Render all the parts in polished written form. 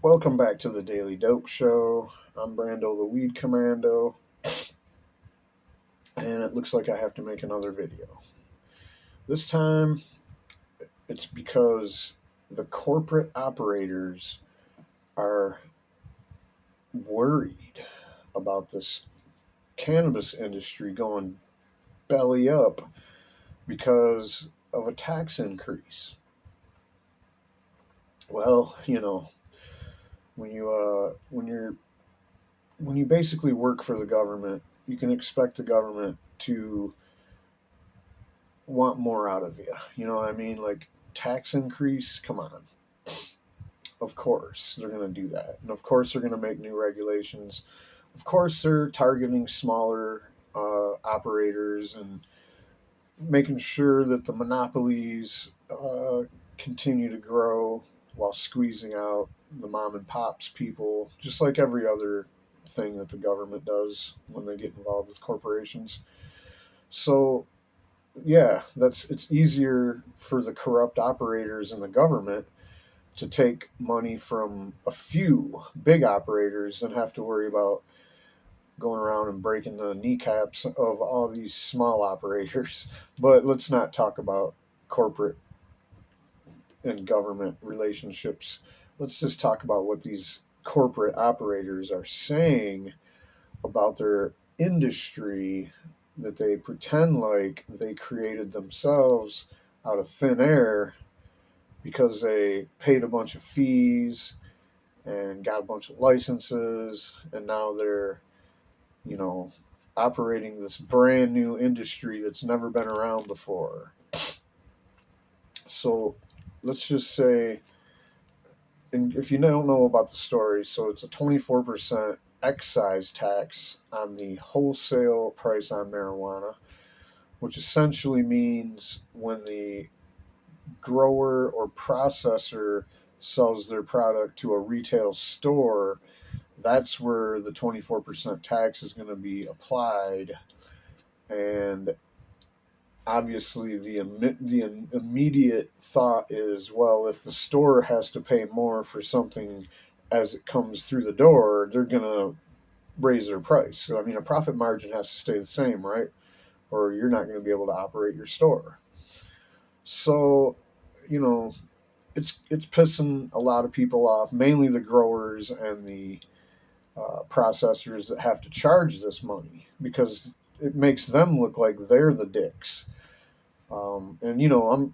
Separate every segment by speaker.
Speaker 1: Welcome back to the Daily Dope Show. I'm Brando the Weed Commando, and it looks like I have to make another video. This time, it's because the corporate operators are worried about this cannabis industry going belly up because of a tax increase. Well, when you basically work for the government, you can expect the government to want more out of you. You know what I mean? Like tax increase, come on. Of course, they're going to do that. And of course, they're going to make new regulations. Of course, they're targeting smaller operators and making sure that the monopolies continue to grow while squeezing out the mom and pops people, just like every other thing that the government does when they get involved with corporations. So yeah, that's it's easier for the corrupt operators in the government to take money from a few big operators than have to worry about going around and breaking the kneecaps of all these small operators. But let's not talk about corporate and government relationships. Let's just talk about what these corporate operators are saying about their industry that they pretend like they created themselves out of thin air because they paid a bunch of fees and got a bunch of licenses, and now they're, you know, operating this brand new industry that's never been around before. So let's just say, and if you don't know about the story, so it's a 24% excise tax on the wholesale price on marijuana, which essentially means when the grower or processor sells their product to a retail store, that's where the 24% tax is going to be applied. And obviously, the immediate thought is, well, if the store has to pay more for something as it comes through the door, they're going to raise their price. So, I mean, a profit margin has to stay the same, right? Or you're not going to be able to operate your store. So, you know, it's pissing a lot of people off, mainly the growers and the processors that have to charge this money because it makes them look like they're the dicks. And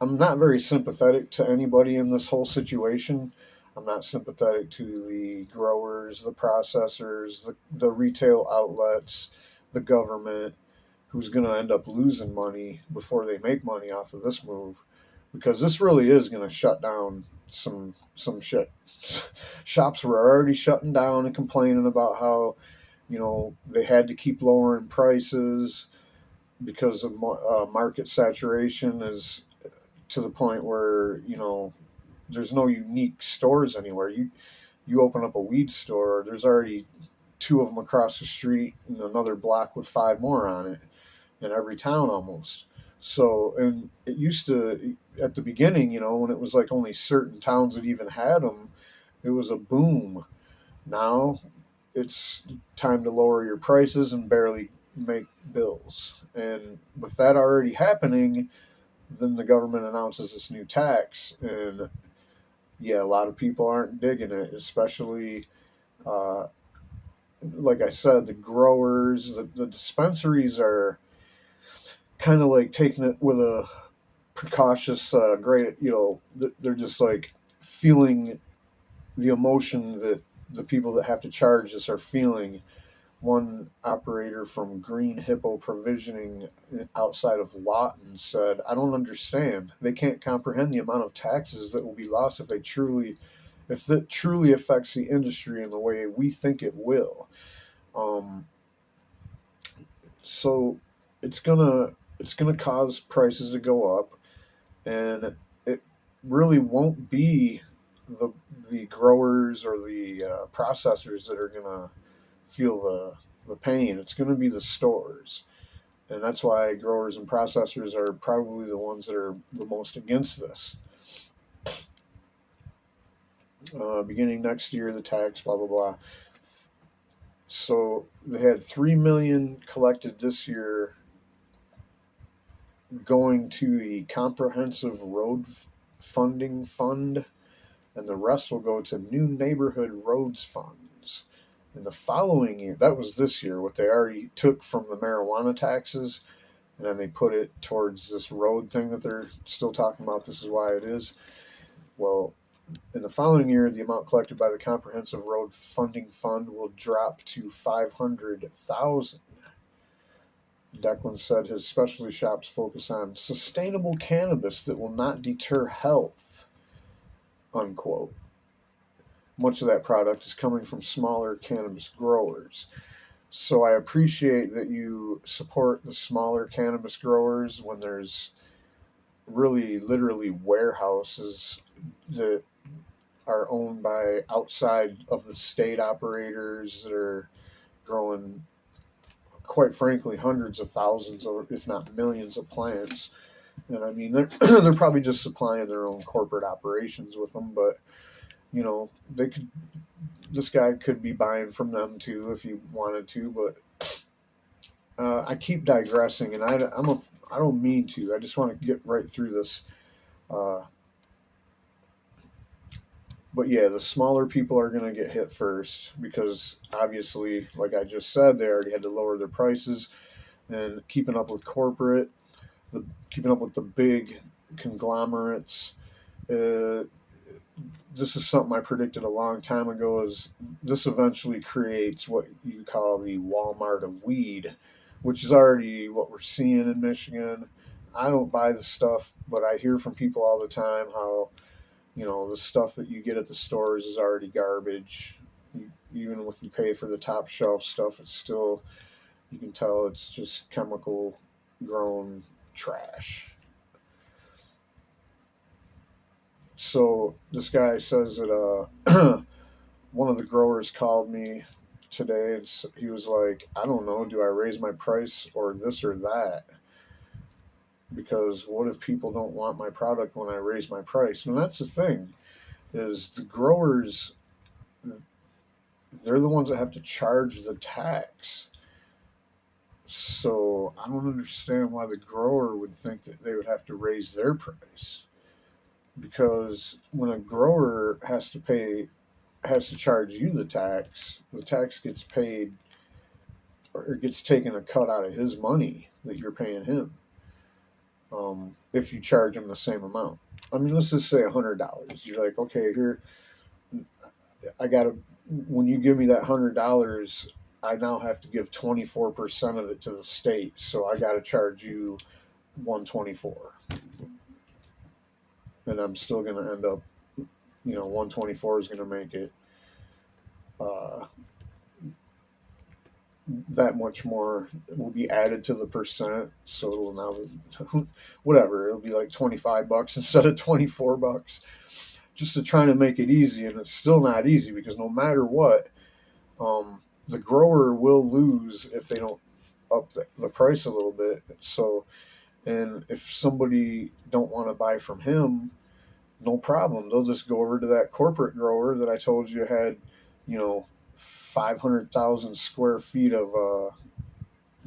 Speaker 1: I'm not very sympathetic to anybody in this whole situation. I'm not sympathetic to the growers, the processors, the retail outlets, the government, who's going to end up losing money before they make money off of this move, because this really is going to shut down some shit. Shops were already shutting down and complaining about how they had to keep lowering prices because of market saturation is to the point where there's no unique stores anywhere. You open up a weed store, there's already two of them across the street and another block with five more on it in every town almost. So, and it used to, at the beginning, when it was like only certain towns that even had them, it was a boom. Now it's time to lower your prices and barely make bills. And with that already happening, then the government announces this new tax. And yeah, a lot of people aren't digging it, especially, uh, like I said, the growers, the dispensaries are kind of like taking it with a precautious great, they're just like feeling the emotion that the people that have to charge this are feeling. One operator from Green Hippo Provisioning outside of Lawton said, "I don't understand. They can't comprehend the amount of taxes that will be lost if it truly affects the industry in the way we think it will." Um, so it's gonna cause prices to go up, and it really won't be the the growers or the processors that are gonna feel the pain. It's gonna be the stores, and that's why growers and processors are probably the ones that are the most against this. beginning next year, the tax, blah, blah, blah. So they had 3 million collected this year going to the comprehensive road funding fund, and the rest will go to new neighborhood roads funds. In the following year, that was this year, what they already took from the marijuana taxes, and then they put it towards this road thing that they're still talking about. This is why it is. Well, in the following year, the amount collected by the Comprehensive Road Funding Fund will drop to 500,000. Declan said his specialty shops focus on sustainable cannabis that will not deter health, unquote. Much of that product is coming from smaller cannabis growers. So I appreciate that you support the smaller cannabis growers when there's really literally warehouses that are owned by outside of the state operators that are growing, quite frankly, hundreds of thousands or if not millions of plants. And I mean, they're they're probably just supplying their own corporate operations with them, but you know, they could. This guy could be buying from them too if he wanted to, but I keep digressing, and I don't mean to. I just want to get right through this. Uh, but yeah, the smaller people are going to get hit first because obviously, like I just said, they already had to lower their prices, and keeping up with corporate, keeping up with the big conglomerates. Uh, this is something I predicted a long time ago. Is this eventually creates what you call the Walmart of weed, which is already what we're seeing in Michigan. I don't buy the stuff, but I hear from people all the time how the stuff that you get at the stores is already garbage. Even if you pay for the top shelf stuff, it's still, you can tell it's just chemical grown trash. So this guy says that one of the growers called me today and he was like, I don't know, do I raise my price or this or that? Because what if people don't want my product when I raise my price? And that's the thing, is the growers, they're the ones that have to charge the tax. So I don't understand why the grower would think that they would have to raise their price. Because when a grower has to charge you the tax gets paid or gets taken a cut out of his money that you're paying him. If you charge him the same amount, I mean, let's just say $100. You're like, okay, here, I got to. When you give me that $100, I now have to give 24% of it to the state, so I got to charge you 124, and I'm still going to end up, 124 is going to make it uh, that much more will be added to the percent, so it'll now whatever, it'll be like $25 instead of $24, just to try to make it easy, and it's still not easy because no matter what, the grower will lose if they don't up the price a little bit. So, and if somebody don't want to buy from him, no problem. They'll just go over to that corporate grower that I told you had, 500,000 square feet of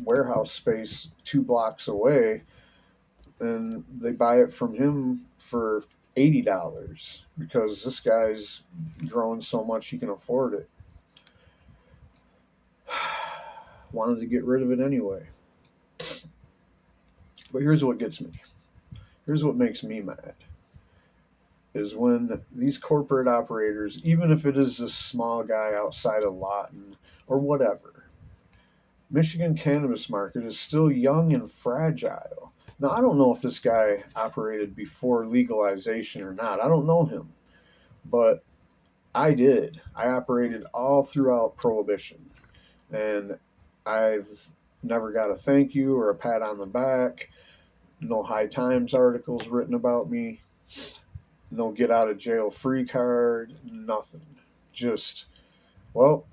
Speaker 1: warehouse space 2 blocks away, and they buy it from him for $80 because this guy's growing so much he can afford it. Wanted to get rid of it anyway. But here's what gets me. Here's what makes me mad. Is when these corporate operators, even if it is this small guy outside of Lawton or whatever, Michigan cannabis market is still young and fragile. Now, I don't know if this guy operated before legalization or not. I don't know him. But I did. I operated all throughout Prohibition. And I've never got a thank you or a pat on the back. No High Times articles written about me. No get out of jail free card. Nothing. Just, well,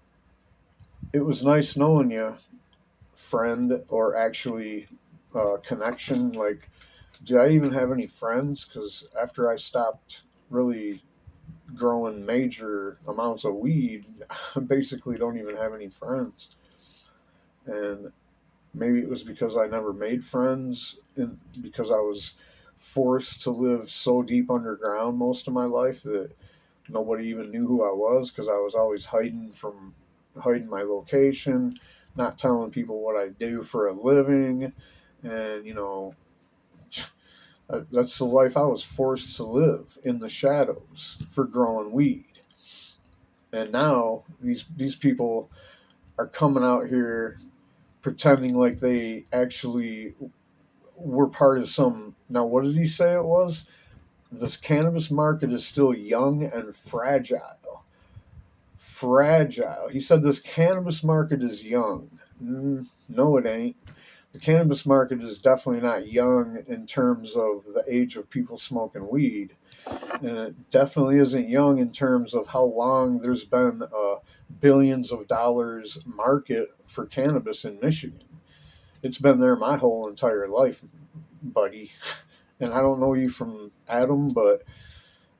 Speaker 1: it was nice knowing you, friend, or actually connection. Like, do I even have any friends? Because after I stopped really growing major amounts of weed, I basically don't even have any friends. And maybe it was because I never made friends, and because I was forced to live so deep underground most of my life that nobody even knew who I was, because I was always hiding my location, not telling people what I do for a living. And that's the life I was forced to live, in the shadows, for growing weed. And now these people are coming out here pretending like they actually were part of some. Now, what did he say it was? This cannabis market is still young and fragile. Fragile. He said this cannabis market is young. No, it ain't. The cannabis market is definitely not young in terms of the age of people smoking weed. And it definitely isn't young in terms of how long there's been a billions of dollars market for cannabis in Michigan. It's been there my whole entire life, buddy. And I don't know you from Adam, but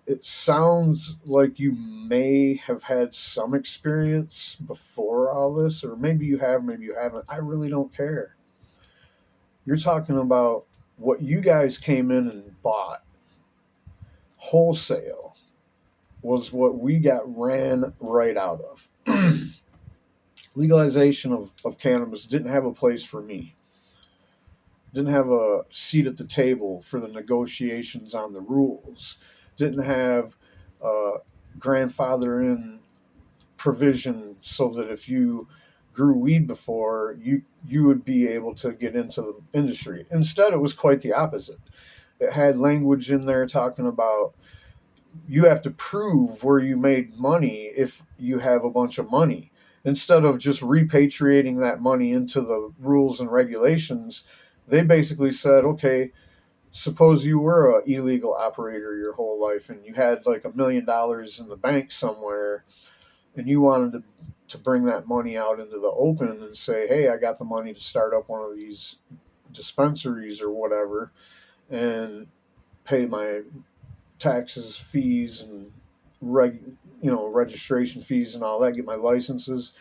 Speaker 1: it sounds like you may have had some experience before all this, or maybe you have, maybe you haven't. I really don't care. You're talking about what you guys came in and bought wholesale was what we got ran right out of. Legalization of cannabis didn't have a place for me, didn't have a seat at the table for the negotiations on the rules, didn't have grandfather in provision so that if you grew weed before, you would be able to get into the industry. Instead, it was quite the opposite. It had language in there talking about you have to prove where you made money if you have a bunch of money. Instead of just repatriating that money into the rules and regulations, they basically said, okay, suppose you were an illegal operator your whole life and you had like $1 million in the bank somewhere, and you wanted to bring that money out into the open and say, hey, I got the money to start up one of these dispensaries or whatever, and pay my taxes, fees, and registration fees and all that, get my licenses.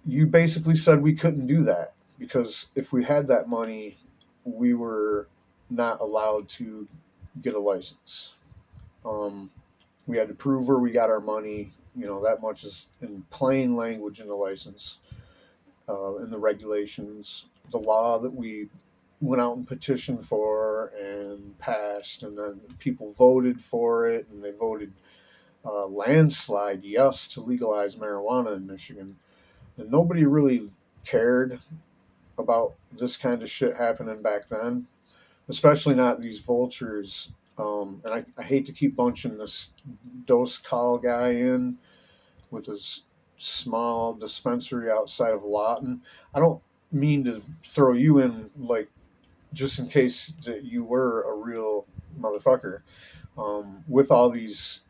Speaker 1: You basically said we couldn't do that because if we had that money, we were not allowed to get a license. Um, we had to prove where we got our money. That much is in plain language in the license, in the regulations, the law that we went out and petitioned for and passed, and then people voted for it, and they voted landslide yes to legalize marijuana in Michigan. And nobody really cared about this kind of shit happening back then, especially not these vultures. And I hate to keep bunching this Dos Call guy in with his small dispensary outside of Lawton. I don't mean to throw you in, like, just in case that you were a real motherfucker, with all these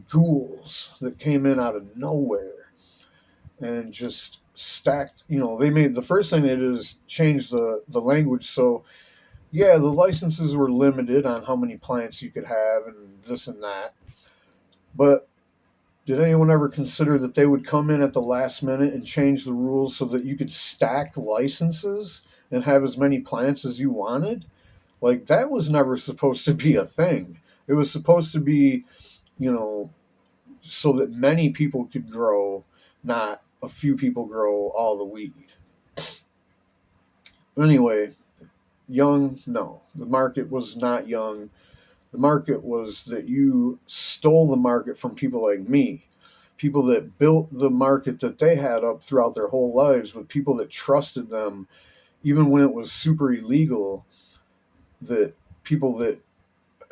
Speaker 1: ghouls that came in out of nowhere and just stacked. They made the first thing they did is change the language. So yeah, the licenses were limited on how many plants you could have and this and that. But did anyone ever consider that they would come in at the last minute and change the rules so that you could stack licenses and have as many plants as you wanted? Like, that was never supposed to be a thing. It was supposed to be, you know, so that many people could grow, not a few people grow all the weed. Anyway, young, no. The market was not young. The market was that you stole the market from people like me, people that built the market that they had up throughout their whole lives with people that trusted them, even when it was super illegal, that people that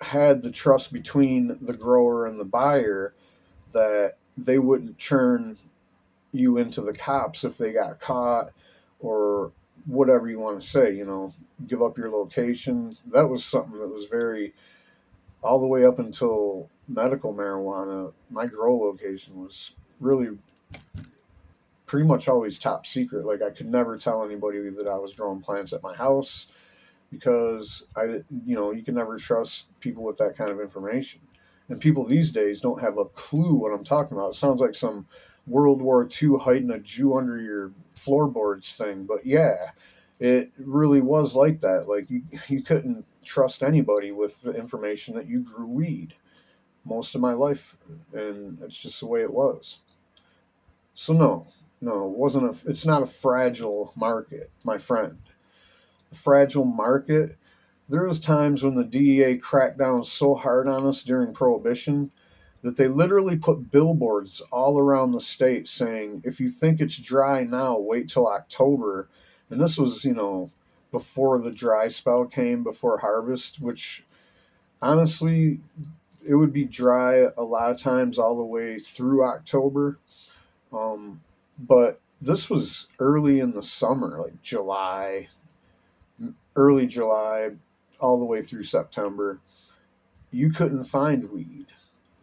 Speaker 1: had the trust between the grower and the buyer, that they wouldn't churn you into the cops if they got caught, or whatever you want to say, give up your location. That was something that was very, all the way up until medical marijuana, my grow location was really pretty much always top secret. Like, I could never tell anybody that I was growing plants at my house because you can never trust people with that kind of information. And people these days don't have a clue what I'm talking about. It sounds like some World War II hiding a Jew under your floorboards thing, but yeah, it really was like that. Like you couldn't trust anybody with the information that you grew weed most of my life, and it's just the way it was. So no, no, it wasn't a. It's not a fragile market, my friend. The fragile market. There was times when the DEA cracked down so hard on us during Prohibition that they literally put billboards all around the state saying, "If you think it's dry now, wait till October." And this was, before the dry spell came, before harvest, which honestly, it would be dry a lot of times all the way through October. But this was early in the summer, like July, early July, all the way through September. You couldn't find weed.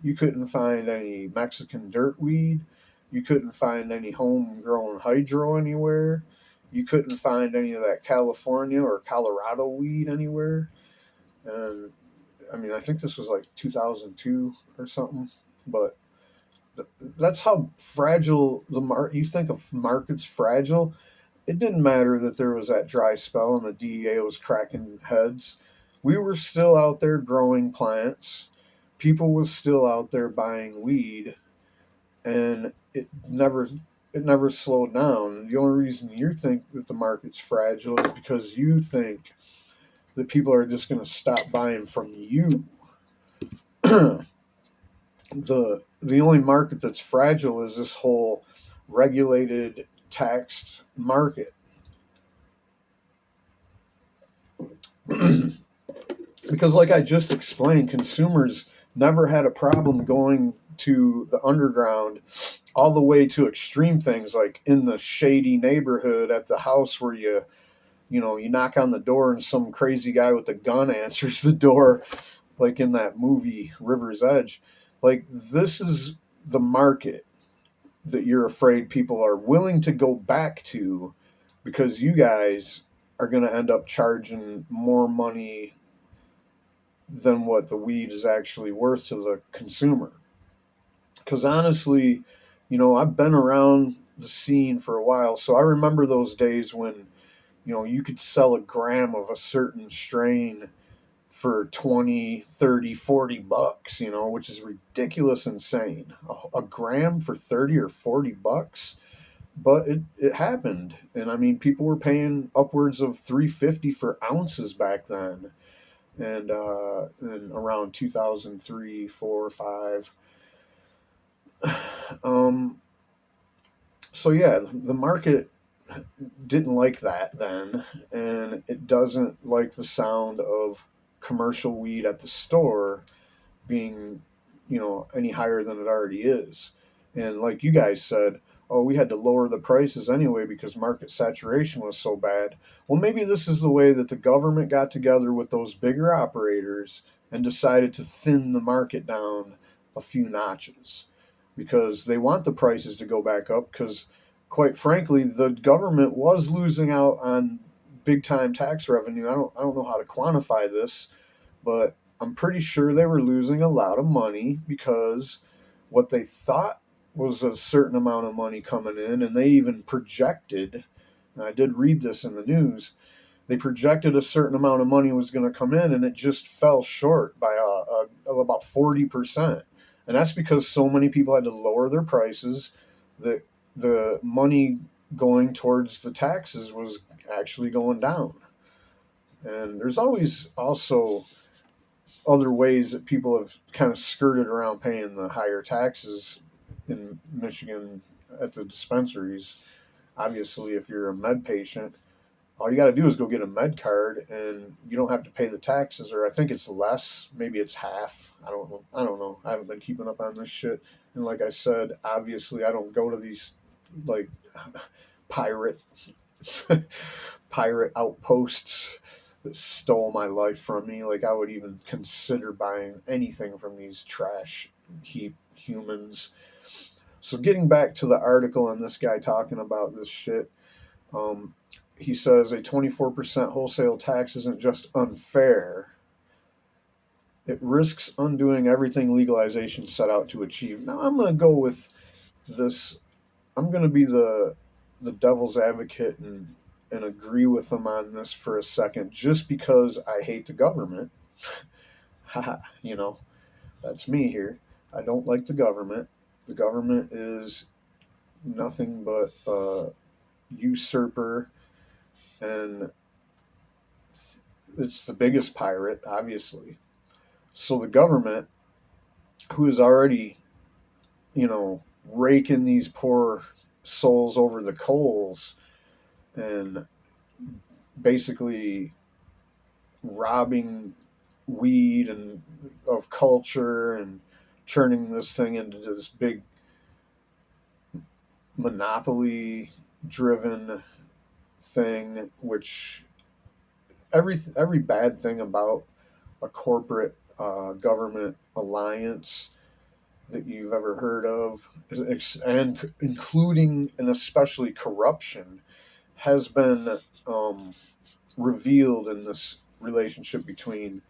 Speaker 1: You couldn't find any Mexican dirt weed. You couldn't find any homegrown hydro anywhere. You couldn't find any of that California or Colorado weed anywhere. And I mean, I think this was like 2002 or something. But that's how fragile the market. You think of markets fragile. It didn't matter that there was that dry spell and the DEA was cracking heads. We were still out there growing plants. People was still out there buying weed, and it never slowed down. The only reason you think that the market's fragile is because you think that people are just going to stop buying from you. The only market that's fragile is this whole regulated taxed market. Because like I just explained, consumers never had a problem going to the underground all the way to extreme things like in the shady neighborhood at the house where you knock on the door and some crazy guy with a gun answers the door, like in that movie River's Edge. Like this is the market that you're afraid people are willing to go back to because you guys are going to end up charging more money than what the weed is actually worth to the consumer. Because honestly, I've been around the scene for a while, so I remember those days when, you could sell a gram of a certain strain for 20, 30, $40, which is ridiculous insane. A gram for 30 or $40. But it happened. And I mean, people were paying upwards of 350 for ounces back then. And around 2003, 4, 5. Um, so yeah, the market didn't like that then, and it doesn't like the sound of commercial weed at the store being, any higher than it already is. And like you guys said, oh, we had to lower the prices anyway because market saturation was so bad. Well, maybe this is the way that the government got together with those bigger operators and decided to thin the market down a few notches because they want the prices to go back up because quite frankly the government was losing out on big time tax revenue. I don't know how to quantify this, but I'm pretty sure they were losing a lot of money because what they thought was a certain amount of money coming in, and they even projected, and I did read this in the news, they projected a certain amount of money was going to come in, and it just fell short by about 40%. And that's because so many people had to lower their prices that the money going towards the taxes was actually going down. And there's always also other ways that people have kind of skirted around paying the higher taxes in Michigan at the dispensaries. Obviously, if you're a med patient, all you got to do is go get a med card, and you don't have to pay the taxes. Or I think it's less. Maybe it's half. I don't know. I don't know. I haven't been keeping up on this shit. And like I said, obviously, I don't go to these like pirate pirate outposts that stole my life from me. Like I would even consider buying anything from these trash heap humans. So getting back to the article and this guy talking about this shit, um, he says a 24% wholesale tax isn't just unfair, it risks undoing everything legalization set out to achieve. Now I'm going to go with this. I'm going to be the devil's advocate and agree with them on this for a second, just because I hate the government. Haha, that's me here. I don't like the government. The government is nothing but a usurper, and it's the biggest pirate, obviously. So the government, who is already, raking these poor souls over the coals and basically robbing weed and of culture and turning this thing into this big monopoly driven thing, which every bad thing about a corporate government alliance that you've ever heard of, and including and especially corruption, has been revealed in this relationship between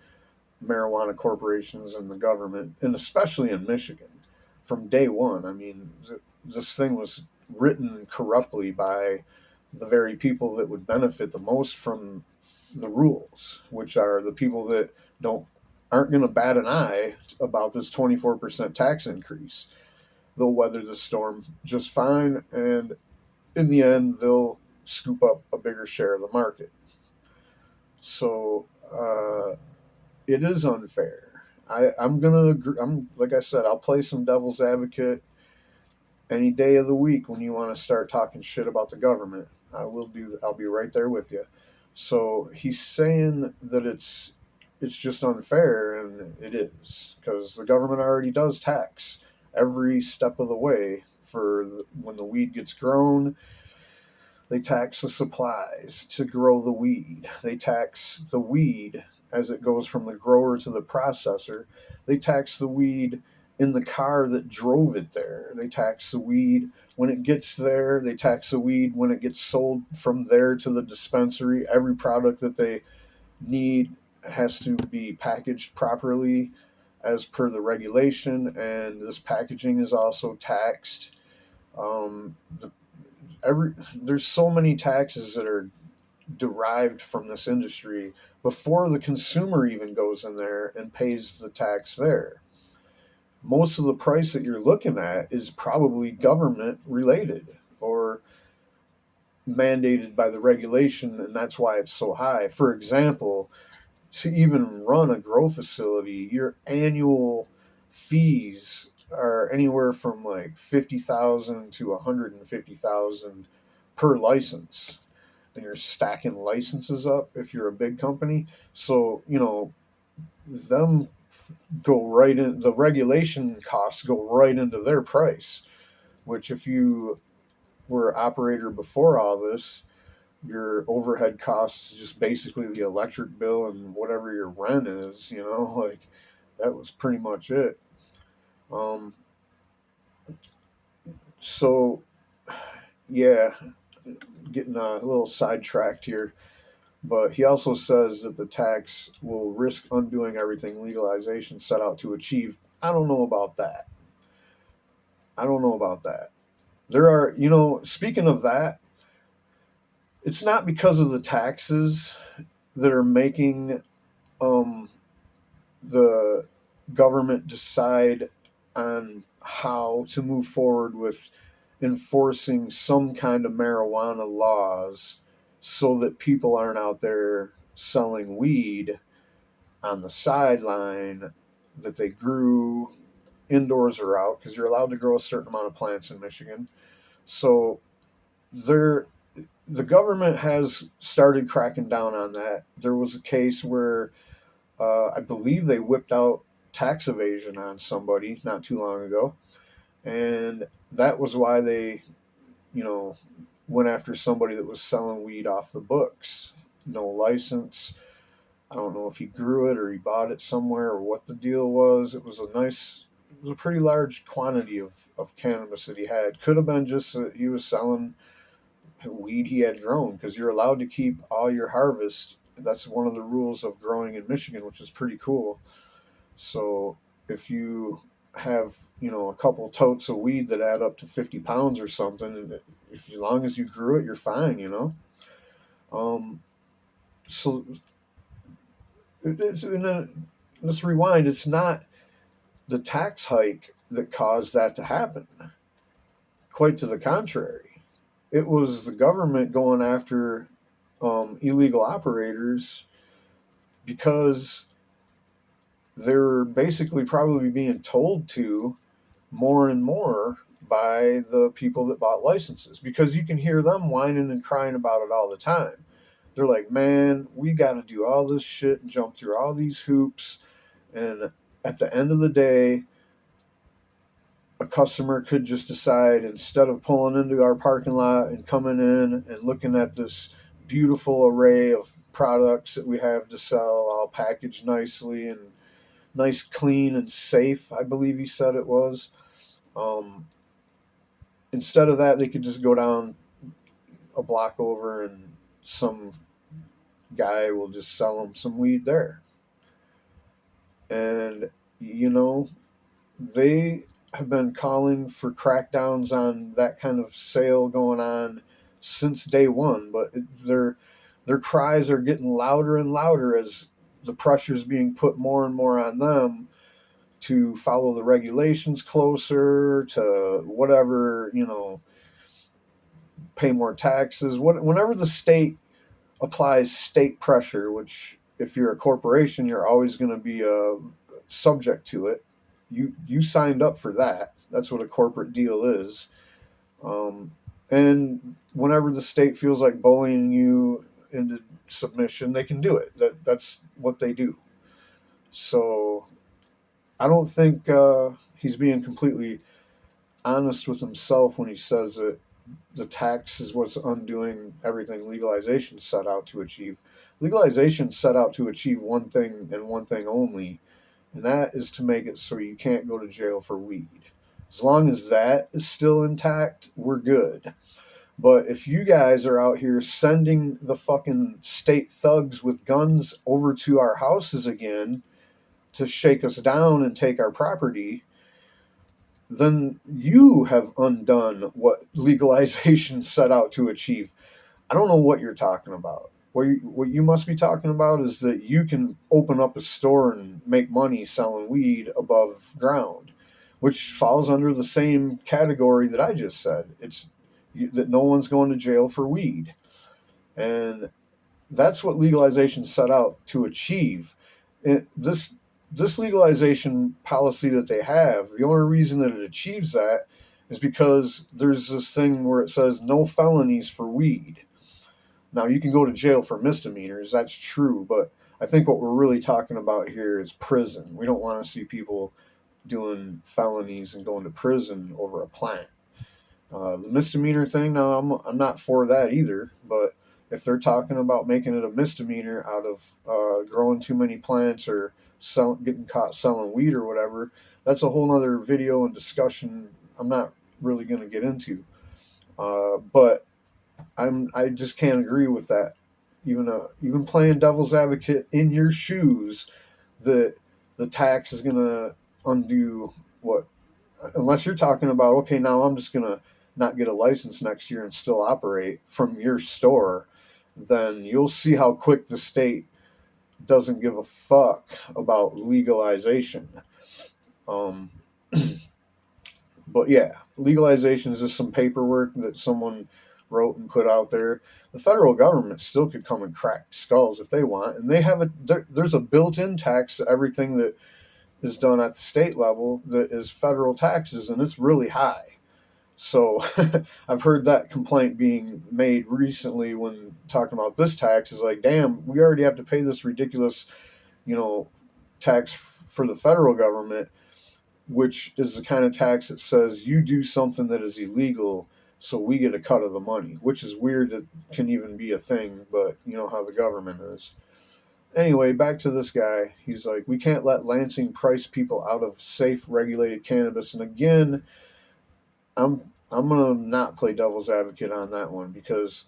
Speaker 1: marijuana corporations and the government, and especially in Michigan from day one. I mean, this thing was written corruptly by the very people that would benefit the most from the rules, which are the people that aren't going to bat an eye about this 24% tax increase. They'll weather the storm just fine, and in the end, they'll scoop up a bigger share of the market. So it is unfair. I'm gonna agree. I'm like I said, I'll play some devil's advocate any day of the week when you want to start talking shit about the government. I will do. I'll be right there with you. So he's saying that it's just unfair, and it is, because the government already does tax every step of the way when the weed gets grown. They tax the supplies to grow the weed. They tax the weed as it goes from the grower to the processor. They tax the weed in the car that drove it there. They tax the weed when it gets there. They tax the weed when it gets sold from there to the dispensary. Every product that they need has to be packaged properly as per the regulation, and this packaging is also taxed. The There's so many taxes that are derived from this industry before the consumer even goes in there and pays the tax there. Most of the price that you're looking at is probably government related or mandated by the regulation, and that's why it's so high. For example, to even run a grow facility, your annual fees are anywhere from like 50,000 to 150,000 per license. And you're stacking licenses up if you're a big company. So, them go right in, the regulation costs go right into their price, which if you were an operator before all this, your overhead costs is just basically the electric bill and whatever your rent is, like that was pretty much it. Um, so, yeah, getting a little sidetracked here, but he also says that the tax will risk undoing everything legalization set out to achieve. I don't know about that. I don't know about that. There are, speaking of that, it's not because of the taxes that are making um, the government decide on how to move forward with enforcing some kind of marijuana laws so that people aren't out there selling weed on the sideline that they grew indoors or out, because you're allowed to grow a certain amount of plants in Michigan. So there the government has started cracking down on that. There was a case where I believe they whipped out tax evasion on somebody not too long ago, and that was why they, you know, went after somebody that was selling weed off the books, no license. I don't know if he grew it or he bought it somewhere or what the deal was. It was a pretty large quantity of cannabis that he had. Could have been just that he was selling weed he had grown, because you're allowed to keep all your harvest. That's one of the rules of growing in Michigan, which is pretty cool. So if you have, a couple totes of weed that add up to 50 pounds or something, and if as long as you grew it, you're fine. Um, so let's rewind. It's not the tax hike that caused that to happen. Quite to the contrary. It was the government going after illegal operators because they're basically probably being told to more and more by the people that bought licenses, because you can hear them whining and crying about it all the time. They're like, man, we got to do all this shit and jump through all these hoops. And at the end of the day, a customer could just decide, instead of pulling into our parking lot and coming in and looking at this beautiful array of products that we have to sell, all packaged nicely and nice, clean, and safe, I believe he said it was. Um, Instead of that, they could just go down a block over and some guy will just sell them some weed there. And, you know, they have been calling for crackdowns on that kind of sale going on since day one, but their cries are getting louder and louder as the pressure is being put more and more on them to follow the regulations closer, to whatever, pay more taxes. Whenever the state applies state pressure, which if you're a corporation, you're always going to be subject to it. You signed up for that. That's what a corporate deal is. Um, and whenever the state feels like bullying you into submission, they can do it. That's what they do. So I don't think he's being completely honest with himself when he says that the tax is what's undoing everything legalization set out to achieve. Legalization set out to achieve one thing and one thing only, and that is to make it so you can't go to jail for weed. As long as that is still intact, we're good. But if you guys are out here sending the fucking state thugs with guns over to our houses again to shake us down and take our property, then you have undone what legalization set out to achieve. I don't know what you're talking about. What you must be talking about is that you can open up a store and make money selling weed above ground, which falls under the same category that I just said. It's that no one's going to jail for weed. And that's what legalization set out to achieve. This legalization policy that they have, the only reason that it achieves that is because there's this thing where it says no felonies for weed. Now, you can go to jail for misdemeanors, that's true, but I think what we're really talking about here is prison. We don't want to see people doing felonies and going to prison over a plant. The misdemeanor thing, now I'm not for that either, but if they're talking about making it a misdemeanor out of growing too many plants or getting caught selling weed or whatever, that's a whole other video and discussion I'm not really going to get into. But I just can't agree with that. Even playing devil's advocate in your shoes, that the tax is going to undo what, unless you're talking about, okay, now I'm just going to not get a license next year and still operate from your store, then you'll see how quick the state doesn't give a fuck about legalization. Um, but yeah, legalization is just some paperwork that someone wrote and put out there. The federal government still could come and crack skulls if they want, and they have there's a built-in tax to everything that is done at the state level that is federal taxes, and it's really high. So I've heard that complaint being made recently when talking about this tax is like, damn, we already have to pay this ridiculous, you know, tax for the federal government, which is the kind of tax that says you do something that is illegal, so we get a cut of the money, which is weird that can even be a thing, but you know how the government is. Anyway, back to this guy. He's like, we can't let Lansing price people out of safe, regulated cannabis. And again, I'm I'm gonna not play devil's advocate on that one because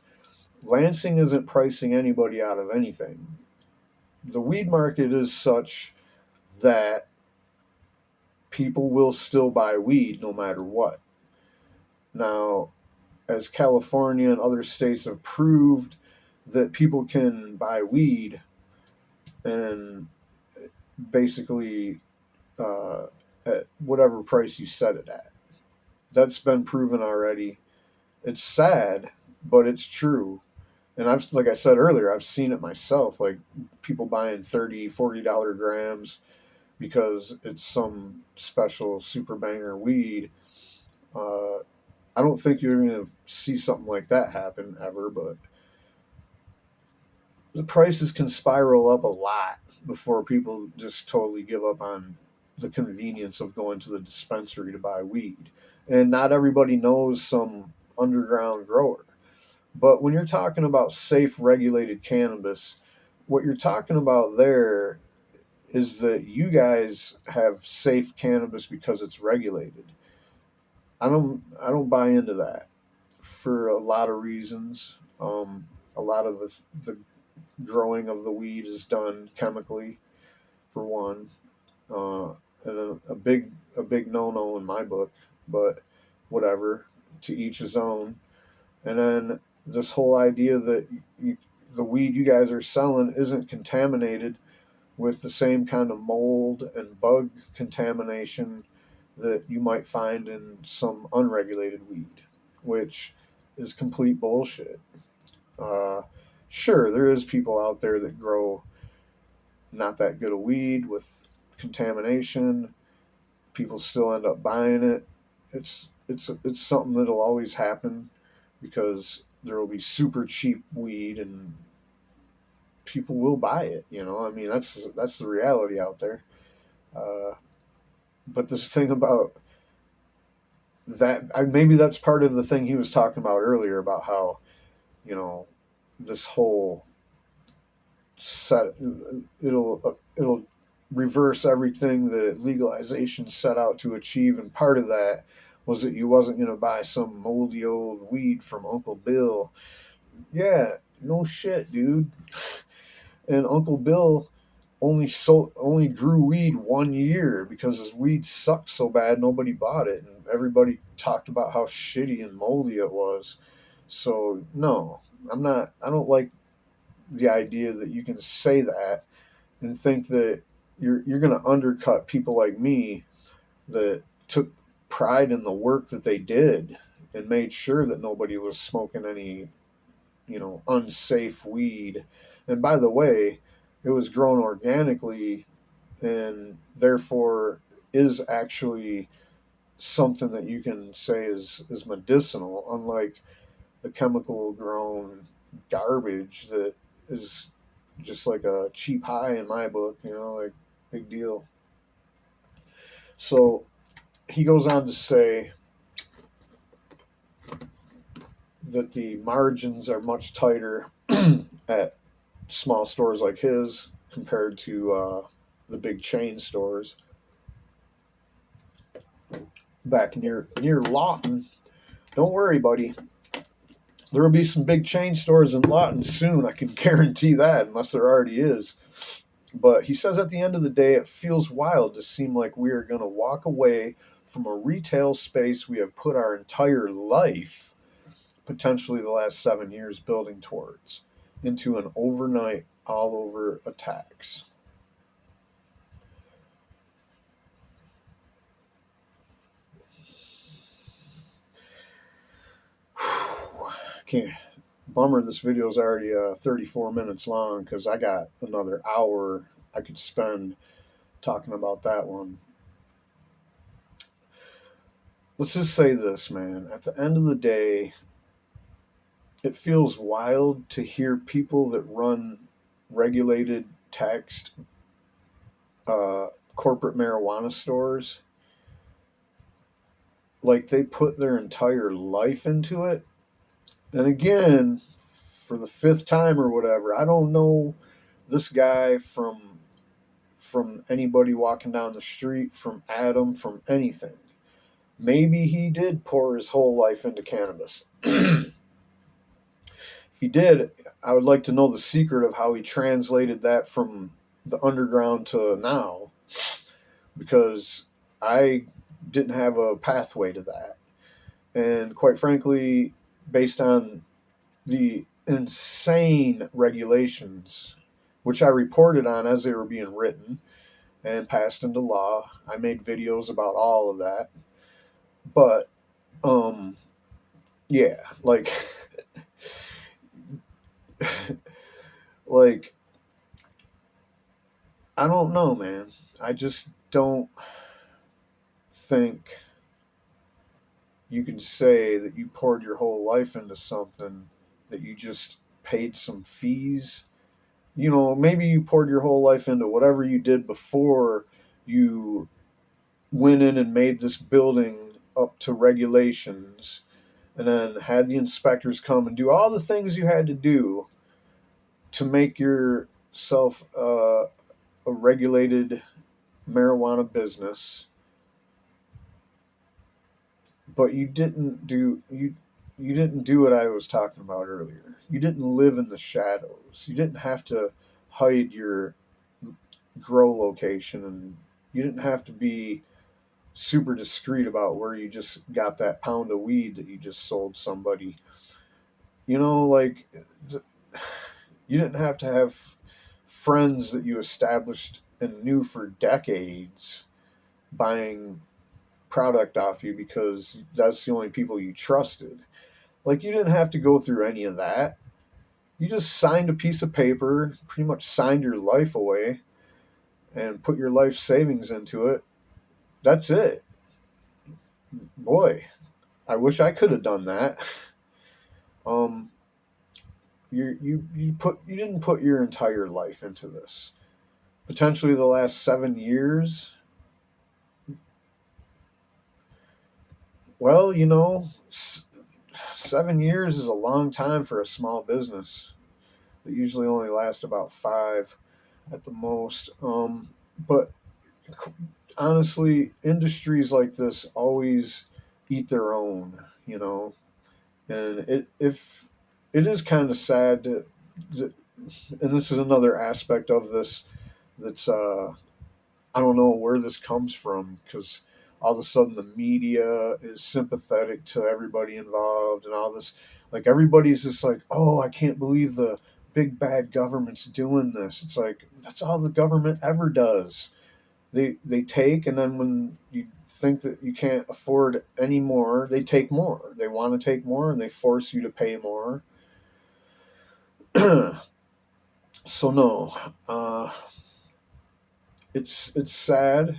Speaker 1: Lansing isn't pricing anybody out of anything. The weed market is such that people will still buy weed no matter what. Now, as California and other states have proved that people can buy weed and basically at whatever price you set it at. That's been proven already. It's sad, but it's true. And I've, like I said earlier, I've seen it myself. Like people buying $30, $40 grams because it's some special super banger weed. Uh, I don't think you're going to see something like that happen ever, but the prices can spiral up a lot before people just totally give up on the convenience of going to the dispensary to buy weed. And not everybody knows some underground grower. But when you're talking about safe, regulated cannabis, what you're talking about there is that you guys have safe cannabis because it's regulated. I don't buy into that for a lot of reasons. A lot of the growing of the weed is done chemically, for one, uh, and a big no no in my book. But whatever, to each his own. And then this whole idea that the weed you guys are selling isn't contaminated with the same kind of mold and bug contamination that you might find in some unregulated weed, which is complete bullshit. Uh, sure, there is people out there that grow not that good a weed with contamination. People still end up buying it. It's something that'll always happen because there will be super cheap weed and people will buy it. I mean that's the reality out there. Uh, but this thing about that, maybe that's part of the thing he was talking about earlier about how you know this whole set it'll reverse everything that legalization set out to achieve, and part of that was that you wasn't going to buy some moldy old weed from Uncle Bill. Yeah, no shit, dude. And Uncle Bill only grew weed 1 year because his weed sucked so bad nobody bought it, and everybody talked about how shitty and moldy it was. So no, I don't like the idea that you can say that and think that you're going to undercut people like me that took pride in the work that they did and made sure that nobody was smoking any unsafe weed. And by the way, it was grown organically and therefore is actually something that you can say is medicinal, unlike the chemical grown garbage that is just like a cheap high in my book, like big deal. So he goes on to say that the margins are much tighter at small stores like his compared to the big chain stores back near Lawton. Don't worry, buddy. There will be some big chain stores in Lawton soon. I can guarantee that, unless there already is. But he says at the end of the day, it feels wild to seem like we are going to walk away from a retail space we have put our entire life, potentially the last 7 years, building towards, into an overnight all over attacks. Can't. Bummer this video is already 34 minutes long because I got another hour I could spend talking about that one. Let's just say this, man. At the end of the day, it feels wild to hear people that run regulated taxed uh, corporate marijuana stores, like they put their entire life into it. And again, for the fifth time or whatever, I don't know this guy from anybody walking down the street, from Adam, from anything. Maybe he did pour his whole life into cannabis. If he did, I would like to know the secret of how he translated that from the underground to now, because I didn't have a pathway to that. And quite frankly, based on the insane regulations, which I reported on as they were being written and passed into law, I made videos about all of that. But, yeah, like, like, I don't know, man. I just don't think you can say that you poured your whole life into something that you just paid some fees. You know, maybe you poured your whole life into whatever you did before you went in and made this building up to regulations, and then had the inspectors come and do all the things you had to do to make yourself a regulated marijuana business. But you didn't do what I was talking about earlier. You didn't live in the shadows. You didn't have to hide your grow location, and you didn't have to be super discreet about where you just got that pound of weed that you just sold somebody. You know, like, you didn't have to have friends that you established and knew for decades buying product off you because that's the only people you trusted. Like, you didn't have to go through any of that. You just signed a piece of paper, pretty much signed your life away, and put your life savings into it. That's it. Boy, I wish I could have done that. Um, you didn't put your entire life into this. Potentially the last 7 years. Well, 7 years is a long time for a small business. They usually only last about 5 at the most. But honestly, industries like this always eat their own, and if it is kind of sad and this is another aspect of this that's I don't know where this comes from, because all of a sudden the media is sympathetic to everybody involved and all this. Like, everybody's just like, oh, I can't believe the big bad government's doing this. It's like, that's all the government ever does. They take, and then when you think that you can't afford any more, they take more. They want to take more, and they force you to pay more. So no, it's sad,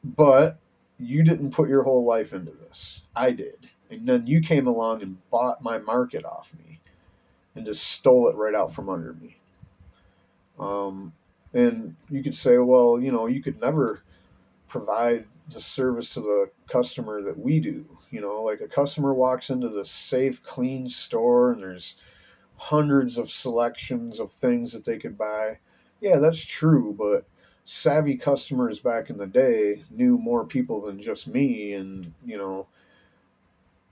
Speaker 1: but you didn't put your whole life into this. I did. And then you came along and bought my market off me and just stole it right out from under me. Um, and you could say, well, you could never provide the service to the customer that we do. Like, a customer walks into the safe, clean store and there's hundreds of selections of things that they could buy. Yeah, that's true, but savvy customers back in the day knew more people than just me, and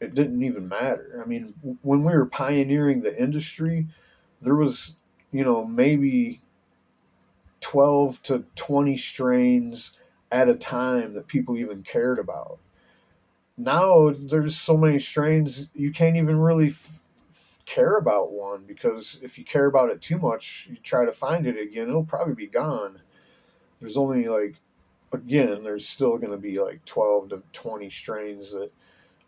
Speaker 1: it didn't even matter. I mean, when we were pioneering the industry, there was, maybe 12 to 20 strains at a time that people even cared about. Now there's so many strains you can't even really care about one, because if you care about it too much, you try to find it again, it'll probably be gone. There's only, like, again, there's still going to be like 12 to 20 strains that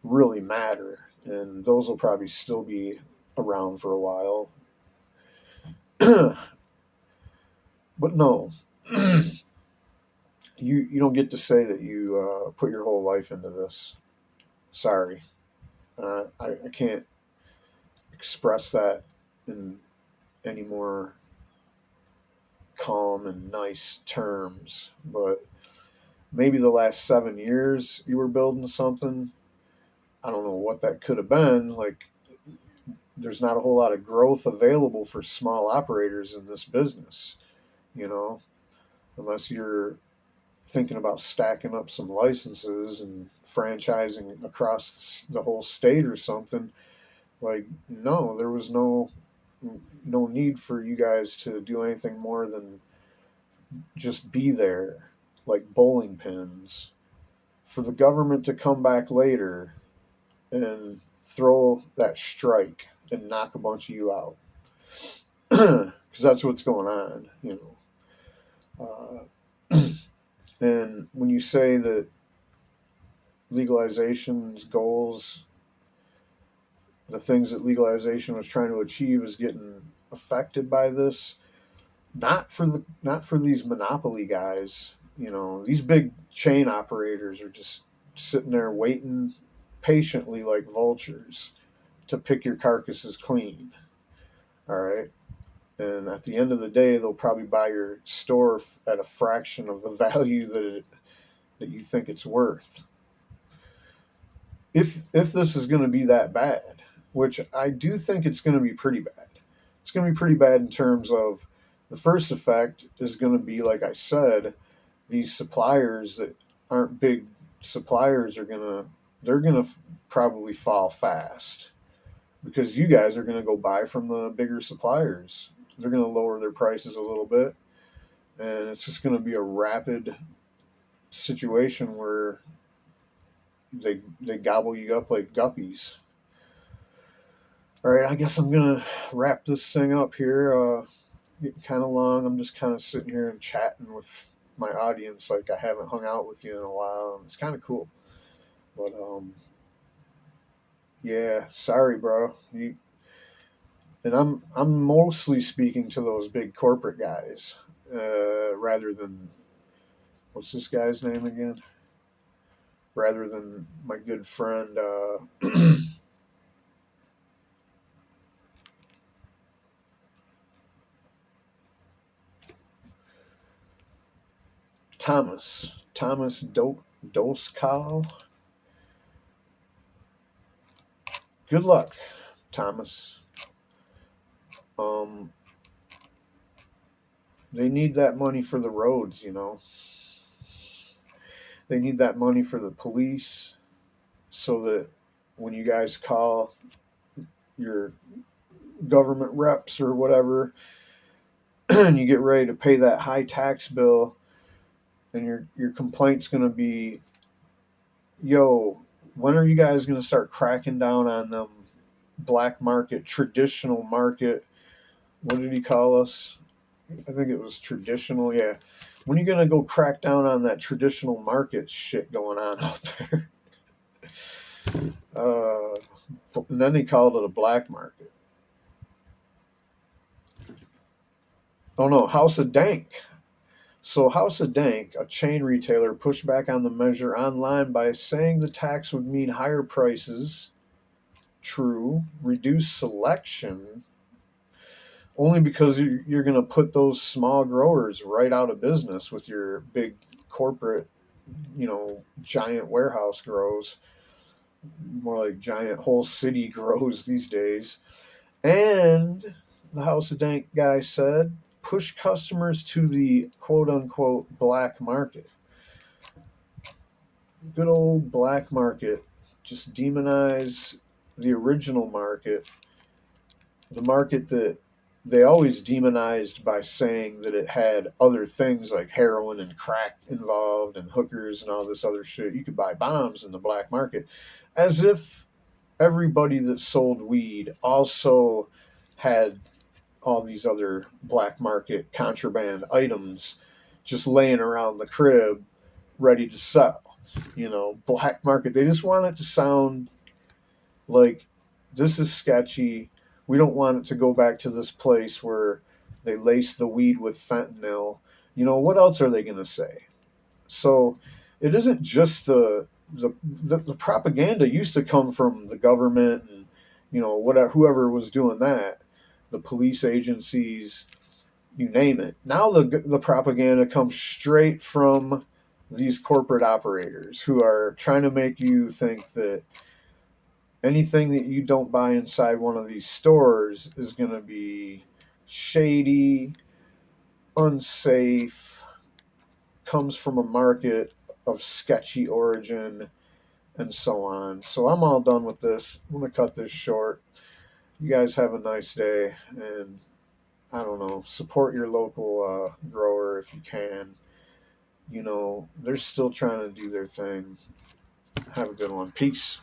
Speaker 1: really matter, and those will probably still be around for a while. But no, you don't get to say that you put your whole life into this. Sorry, I can't express that in any more calm and nice terms. But maybe the last 7 years you were building something. I don't know what that could have been. Like, there's not a whole lot of growth available for small operators in this business, you know, unless you're thinking about stacking up some licenses and franchising across the whole state or something. Like, no, there was no need for you guys to do anything more than just be there, like bowling pins, for the government to come back later and throw that strike and knock a bunch of you out. Because that's what's going on, you know. And when you say that legalization's goals, the things that legalization was trying to achieve, is getting affected by this, not for these monopoly guys. You know, these big chain operators are just sitting there waiting patiently like vultures to pick your carcasses clean. All right. And at the end of the day, they'll probably buy your store at a fraction of the value that you think it's worth. If this is going to be that bad, which I do think it's going to be pretty bad. It's going to be pretty bad in terms of the first effect is going to be, like I said, these suppliers that aren't big suppliers they're going to probably fall fast because you guys are going to go buy from the bigger suppliers. They're going to lower their prices a little bit, and it's just going to be a rapid situation where they gobble you up like guppies. All right, I guess I'm gonna wrap this thing up here. Getting kind of long. I'm just kind of sitting here and chatting with my audience like I haven't hung out with you in a while, and it's kind of cool. But yeah, sorry, bro. And I'm mostly speaking to those big corporate guys, rather than what's this guy's name again? Rather than my good friend. Thomas Doskal. Good luck, Thomas. Um, they need that money for the roads, you know. They need that money for the police, so that when you guys call your government reps or whatever, and you get ready to pay that high tax bill, and your complaint's going to be, yo, when are you guys going to start cracking down on them black market, traditional market? What did he call us? I think it was traditional. Yeah. When are you going to go crack down on that traditional market shit going on out there? And then he called it a black market. Oh no, House of Dank. So House of Dank, a chain retailer, pushed back on the measure online by saying the tax would mean higher prices, true, reduced selection, only because you're going to put those small growers right out of business with your big corporate, giant warehouse grows, more like giant whole city grows these days. And the House of Dank guy said, push customers to the quote unquote black market. Good old black market. Just demonize the original market, the market that they always demonized by saying that it had other things like heroin and crack involved and hookers and all this other shit. You could buy bombs in the black market, as if everybody that sold weed also had all these other black market contraband items just laying around the crib ready to sell. Black market. They just want it to sound like this is sketchy. We don't want it to go back to this place where they lace the weed with fentanyl. What else are they going to say? So it isn't just the propaganda used to come from the government and whatever, whoever was doing that, the police agencies, you name it. Now the propaganda comes straight from these corporate operators who are trying to make you think that anything that you don't buy inside one of these stores is going to be shady, unsafe, comes from a market of sketchy origin and so on. So I'm all done with this. I'm going to cut this short. You guys have a nice day, and I don't know, support your local grower if you can. They're still trying to do their thing. Have a good one. Peace.